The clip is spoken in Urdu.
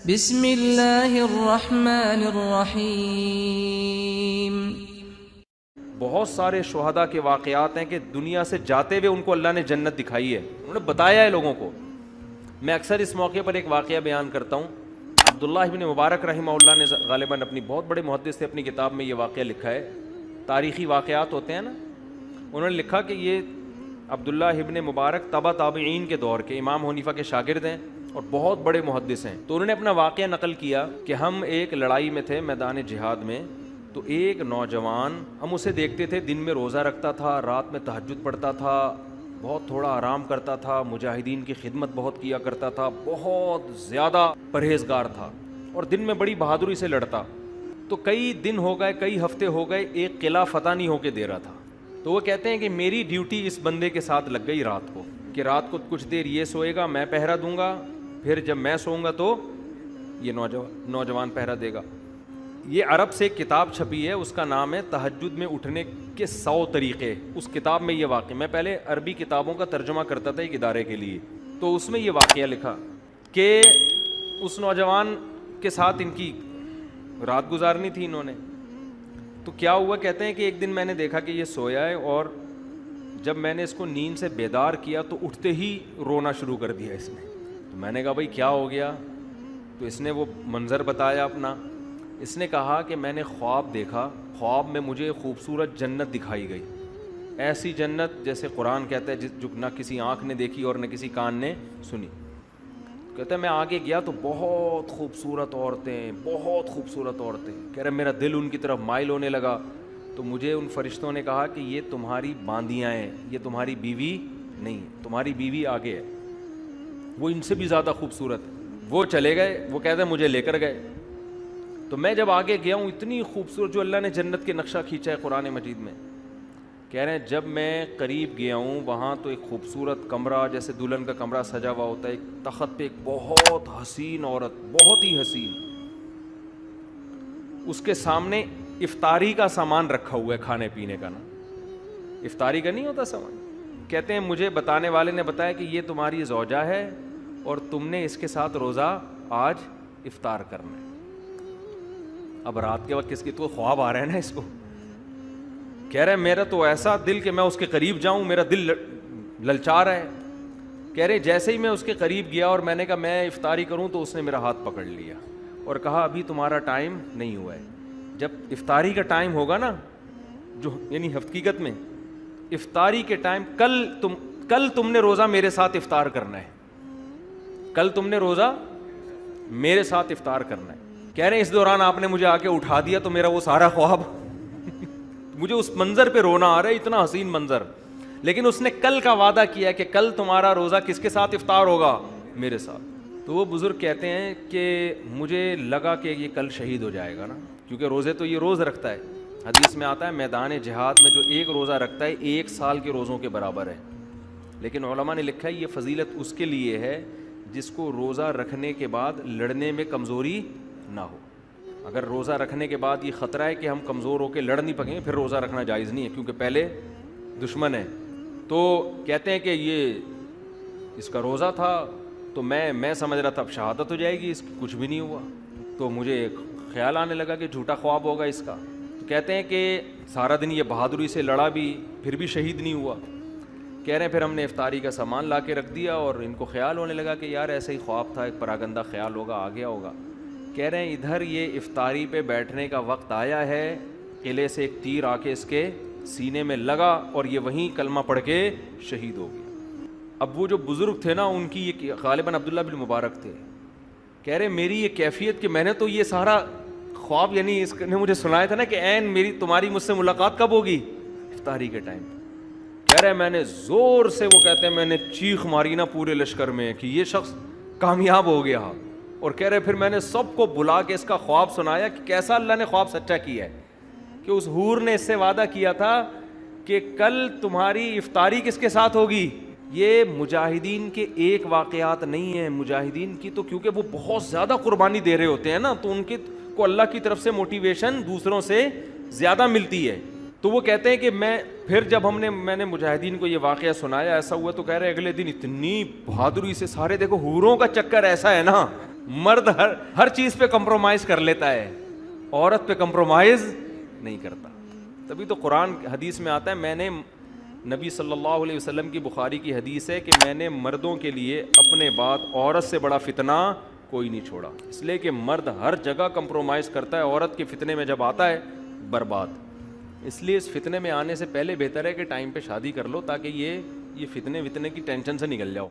بسم اللہ الرحمن الرحیم۔ بہت سارے شہداء کے واقعات ہیں کہ دنیا سے جاتے ہوئے ان کو اللہ نے جنت دکھائی ہے، انہوں نے بتایا ہے لوگوں کو۔ میں اکثر اس موقع پر ایک واقعہ بیان کرتا ہوں۔ عبداللہ ابن مبارک رحمہ اللہ نے غالباً اپنی بہت بڑے محدث تھے، اپنی کتاب میں یہ واقعہ لکھا ہے۔ تاریخی واقعات ہوتے ہیں نا، انہوں نے لکھا کہ یہ عبداللہ ابن مبارک تبع تابعین کے دور کے امام حنیفہ کے شاگرد ہیں اور بہت بڑے محدث ہیں۔ تو انہوں نے اپنا واقعہ نقل کیا کہ ہم ایک لڑائی میں تھے، میدان جہاد میں، تو ایک نوجوان، ہم اسے دیکھتے تھے دن میں روزہ رکھتا تھا، رات میں تہجد پڑھتا تھا، بہت تھوڑا آرام کرتا تھا، مجاہدین کی خدمت بہت کیا کرتا تھا، بہت زیادہ پرہیزگار تھا اور دن میں بڑی بہادری سے لڑتا۔ تو کئی دن ہو گئے، کئی ہفتے ہو گئے، ایک قلعہ فتح نہیں ہو کے دے رہا تھا۔ تو وہ کہتے ہیں کہ میری ڈیوٹی اس بندے کے ساتھ لگ گئی رات کو، کہ رات کو کچھ دیر یہ سوئے گا، میں پہرا دوں گا، پھر جب میں سوؤں گا تو یہ نوجوان پہرا دے گا۔ یہ عرب سے ایک کتاب چھپی ہے، اس کا نام ہے تہجد میں اٹھنے کے 100 طریقے۔ اس کتاب میں یہ واقعہ، میں پہلے عربی کتابوں کا ترجمہ کرتا تھا ایک ادارے کے لیے، تو اس میں یہ واقعہ لکھا کہ اس نوجوان کے ساتھ ان کی رات گزارنی تھی انہوں نے۔ تو کیا ہوا، کہتے ہیں کہ ایک دن میں نے دیکھا کہ یہ سویا ہے، اور جب میں نے اس کو نیند سے بیدار کیا تو اٹھتے ہی رونا شروع کر دیا اس نے۔ تو میں نے کہا بھائی کیا ہو گیا؟ تو اس نے وہ منظر بتایا اپنا۔ اس نے کہا کہ میں نے خواب دیکھا، خواب میں مجھے خوبصورت جنت دکھائی گئی، ایسی جنت جیسے قرآن کہتا ہے جو نہ کسی آنکھ نے دیکھی اور نہ کسی کان نے سنی۔ کہتا ہے میں آگے گیا تو بہت خوبصورت عورتیں، بہت خوبصورت عورتیں، کہہ رہے میرا دل ان کی طرف مائل ہونے لگا۔ تو مجھے ان فرشتوں نے کہا کہ یہ تمہاری باندیاں ہیں، یہ تمہاری بیوی نہیں ہے، تمہاری بیوی آگے ہے، وہ ان سے بھی زیادہ خوبصورت ہے۔ وہ چلے گئے، وہ کہتے ہیں مجھے لے کر گئے۔ تو میں جب آگے گیا ہوں، اتنی خوبصورت جو اللہ نے جنت کے نقشہ کھینچا ہے قرآن مجید میں، کہہ رہے ہیں جب میں قریب گیا ہوں وہاں تو ایک خوبصورت کمرہ، جیسے دلہن کا کمرہ سجا ہوا ہوتا ہے، ایک تخت پہ ایک بہت حسین عورت، بہت ہی حسین، اس کے سامنے افطاری کا سامان رکھا ہوا ہے، کھانے پینے کا نا، افطاری کا نہیں ہوتا سامان۔ کہتے ہیں مجھے بتانے والے نے بتایا کہ یہ تمہاری زوجہ ہے اور تم نے اس کے ساتھ روزہ آج افطار کرنا ہے۔ اب رات کے وقت کس کی تو خواب آ رہا ہے نا اس کو، کہہ رہے میرا تو ایسا دل کہ میں اس کے قریب جاؤں، میرا دل للچا رہا ہے۔ کہہ رہے جیسے ہی میں اس کے قریب گیا اور میں نے کہا میں افطاری کروں تو اس نے میرا ہاتھ پکڑ لیا اور کہا ابھی تمہارا ٹائم نہیں ہوا ہے، جب افطاری کا ٹائم ہوگا نا، جو یعنی حقیقت میں افطاری کے ٹائم، کل تم نے روزہ میرے ساتھ افطار کرنا ہے، کل تم نے روزہ میرے ساتھ افطار کرنا ہے۔ کہہ رہے ہیں اس دوران آپ نے مجھے آ کے اٹھا دیا تو میرا وہ سارا خواب مجھے اس منظر پہ رونا آ رہا ہے، اتنا حسین منظر، لیکن اس نے کل کا وعدہ کیا کہ کل تمہارا روزہ کس کے ساتھ افطار ہوگا؟ میرے ساتھ۔ تو وہ بزرگ کہتے ہیں کہ مجھے لگا کہ یہ کل شہید ہو جائے گا نا، کیونکہ روزے تو یہ روز رکھتا ہے، حدیث میں آتا ہے میدان جہاد میں جو ایک روزہ رکھتا ہے 1 سال کے روزوں کے برابر ہے۔ لیکن علماء نے لکھا ہے یہ فضیلت اس کے لیے ہے جس کو روزہ رکھنے کے بعد لڑنے میں کمزوری نہ ہو۔ اگر روزہ رکھنے کے بعد یہ خطرہ ہے کہ ہم کمزور ہو کے لڑ نہیں پکیں، پھر روزہ رکھنا جائز نہیں ہے، کیونکہ پہلے دشمن ہے۔ تو کہتے ہیں کہ یہ اس کا روزہ تھا تو میں سمجھ رہا تھا اب شہادت ہو جائے گی اس کی، کچھ بھی نہیں ہوا۔ تو مجھے خیال آنے لگا کہ جھوٹا خواب ہوگا اس کا۔ تو کہتے ہیں کہ سارا دن یہ بہادری سے لڑا بھی، پھر بھی شہید نہیں ہوا۔ کہہ رہے ہیں پھر ہم نے افطاری کا سامان لا کے رکھ دیا اور ان کو خیال ہونے لگا کہ یار ایسا ہی خواب تھا، ایک پراگندہ خیال ہوگا، آ گیا ہوگا۔ کہہ رہے ہیں ادھر یہ افطاری پہ بیٹھنے کا وقت آیا ہے، قلعے سے ایک تیر آ کے اس کے سینے میں لگا اور یہ وہیں کلمہ پڑھ کے شہید ہو گیا۔ اب وہ جو بزرگ تھے نا، ان کی یہ غالباً عبداللہ بن مبارک تھے، کہہ رہے میری یہ کیفیت کہ میں نے تو یہ سارا خواب، یعنی اس نے مجھے سنایا تھا نا کہ عین میری تمہاری مجھ سے ملاقات کب ہوگی؟ افطاری کے ٹائم۔ کہہ رہے میں نے زور سے، وہ کہتے ہیں میں نے چیخ ماری نا پورے لشکر میں کہ یہ شخص کامیاب ہو گیا، اور کہہ رہے پھر میں نے سب کو بلا کے اس کا خواب سنایا کہ کیسا اللہ نے خواب سچا کیا ہے، کہ اس حور نے اس سے وعدہ کیا تھا کہ کل تمہاری افطاری کس کے ساتھ ہوگی۔ یہ مجاہدین کے ایک واقعات نہیں ہیں، مجاہدین کی تو کیونکہ وہ بہت زیادہ قربانی دے رہے ہوتے ہیں نا، تو ان کے کو اللہ کی طرف سے موٹیویشن دوسروں سے زیادہ ملتی ہے۔ تو وہ کہتے ہیں کہ پھر جب میں نے مجاہدین کو یہ واقعہ سنایا، ایسا ہوا، تو کہہ رہے اگلے دن اتنی بہادری سے سارے، دیکھو حوروں کا چکر ایسا ہے نا مرد ہر چیز پہ کمپرومائز کر لیتا ہے, عورت پہ کمپرومائز نہیں کرتا. تبھی تو قرآن حدیث میں آتا ہے, میں نے نبی صلی اللہ علیہ وسلم کی بخاری کی حدیث ہے کہ میں نے مردوں کے لیے اپنے بعد عورت سے بڑا فتنہ کوئی نہیں چھوڑا. اس لیے کہ مرد ہر جگہ کمپرومائز کرتا ہے, عورت کے فتنے میں جب آتا ہے برباد. اس لیے اس فتنے میں آنے سے پہلے بہتر ہے کہ ٹائم پہ شادی کر لو, تاکہ یہ فتنے کی ٹینشن سے نکل جاؤ.